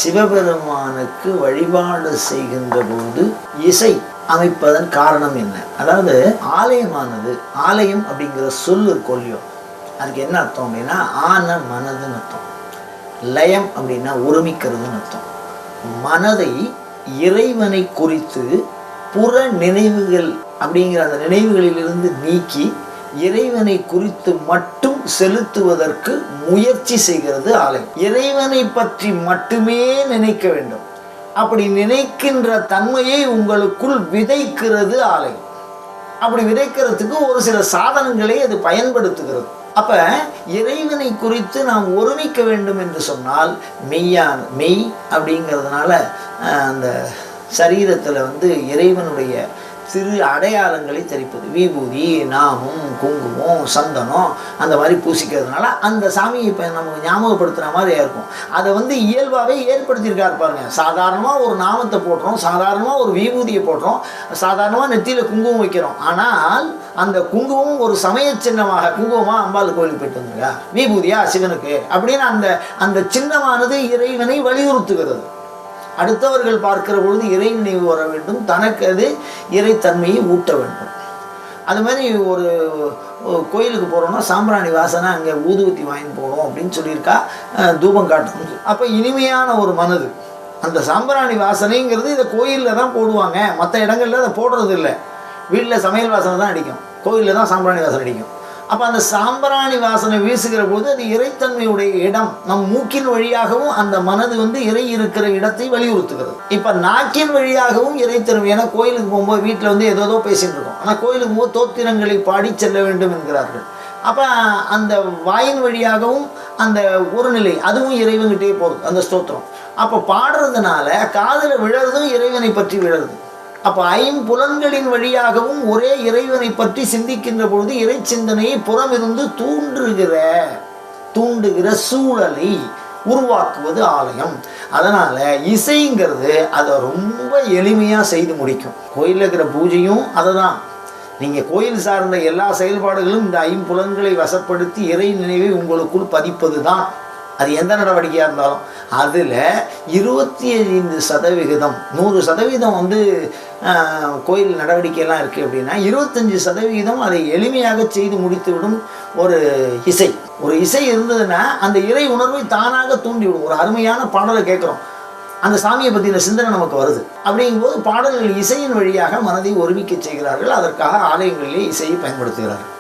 சிவபெருமானுக்கு வழிபாடு செய்கின்ற போது இசை அமைப்பதன் காரணம் என்ன? அதாவது ஆலயமானது, ஆலயம் அப்படிங்கிற சொல்லு கொல்லியோ, அதுக்கு என்ன அர்த்தம் அப்படின்னா ஆன மனதுன்னு அர்த்தம். லயம் அப்படின்னா ஒருமிக்கிறதுன்னு அர்த்தம். மனதை இறைவனை குறித்து புற நினைவுகள் அப்படிங்கிற அந்த நினைவுகளிலிருந்து நீக்கி இறைவனை குறித்து மட்டும் செலுத்துவதற்கு முயற்சி செய்கிறது ஆலயம். இறைவனை பற்றி மட்டுமே நினைக்க வேண்டும். அப்படி நினைக்கின்ற தன்மையை உங்களுக்குள் விதைக்கிறது ஆலயம். அப்படி விதைக்கிறதுக்கு ஒரு சில சாதனங்களை அது பயன்படுத்துகிறது. அப்ப இறைவனை குறித்து நாம் ஒருமிக்க வேண்டும் என்று சொன்னால் மெய் அப்படிங்கிறதுனால அந்த சரீரத்தில் இறைவனுடைய சிறு அடையாளங்களை தெரிப்பது, விபூதி, நாமம், குங்குமம், சந்தனம் அந்த மாதிரி பூசிக்கிறதுனால அந்த சாமியை இப்போ நமக்கு ஞாபகப்படுத்துகிற மாதிரி இருக்கும். அதை இயல்பாகவே ஏற்படுத்தியிருக்காரு பாருங்க. சாதாரணமாக ஒரு நாமத்தை போடுறோம், சாதாரணமாக ஒரு விபூதியை போடுறோம், சாதாரணமாக நெத்தியில் குங்குமம் வைக்கிறோம். ஆனால் அந்த குங்குமம் ஒரு சமய சின்னமாக, குங்குமமாக அம்பாள் கோயிலுக்கு போயிட்டு வந்துருக்கா, விபூதியா சிவனுக்கு அப்படின்னு அந்த சின்னமானது இறைவனை வலியுறுத்துகிறது. அடுத்தவர்கள் பார்க்கிற பொழுது இறை நினைவு வர வேண்டும், தனக்கு அது இறைத்தன்மையை ஊட்ட வேண்டும். அது மாதிரி ஒரு கோயிலுக்கு போகிறோம்னா சாம்பிராணி வாசனை அங்கே ஊதுவத்தி வாங்கி போகணும் அப்படின்னு சொல்லியிருக்கா, தூபம் காட்டணும். அப்போ இனிமையான ஒரு மனது, அந்த சாம்பிராணி வாசனைங்கிறது இதை கோயிலில் தான் போடுவாங்க, மற்ற இடங்களில் அதை போடுறது இல்லை. வீட்டில் சமையல் வாசனை தான் அடிக்கும், கோயிலில் தான் சாம்பிராணி வாசனை அடிக்கும். அப்போ அந்த சாம்பிராணி வாசனை வீசுகிற போது அது இறைத்தன்மையுடைய இடம். நம் மூக்கின் வழியாகவும் அந்த மனது இறை இருக்கிற இடத்தை வலியுறுத்துகிறது. இப்போ நாக்கின் வழியாகவும் இறைத்தன்மை. ஏன்னா கோயிலுக்கு போகும்போது வீட்டில் ஏதோ பேசிட்டு இருக்கோம், ஆனால் கோயிலுக்கு போது தோத்திரங்களை பாடி செல்ல வேண்டும் என்கிறார்கள். அப்போ அந்த வாயின் வழியாகவும் அந்த ஒரு நிலை, அதுவும் இறைவன்கிட்டே போகிறது அந்த ஸ்தோத்திரம். அப்போ பாடுறதுனால காதில் விழறதும் இறைவனை பற்றி விழருது. அப்போ ஐம்புலன்களின் வழியாகவும் ஒரே இறைவனை பற்றி சிந்திக்கின்ற பொழுது இறை சிந்தனையை புறமிருந்து தூண்டுகிற சூழலை உருவாக்குவது ஆலயம். அதனால இசைங்கிறது அதை ரொம்ப எளிமையாக செய்து முடிக்கும். கோயிலில் இருக்கிற பூஜையும் அதை தான். நீங்கள் கோயில் சார்ந்த எல்லா செயல்பாடுகளும் இந்த ஐம்புலன்களை வசப்படுத்தி இறை நினைவை உங்களுக்குள் பதிப்பது தான். அது எந்த நடவடிக்கையாக இருந்தாலும் அதில் 25% 100% கோயில் நடவடிக்கையெல்லாம் இருக்குது அப்படின்னா 25% அதை எளிமையாக செய்து முடித்துவிடும் ஒரு இசை இருந்ததுன்னா அந்த இறை உணர்வை தானாக தூண்டிவிடும். ஒரு அருமையான பாடலை கேட்குறோம், அந்த சாமியை பற்றின சிந்தனை நமக்கு வருது. அப்படிங்கும்போது பாடல்கள் இசையின் வழியாக மனதை ஒருமிக்க செய்கிறார்கள். அதற்காக ஆலயங்களிலே இசையை பயன்படுத்துகிறார்கள்.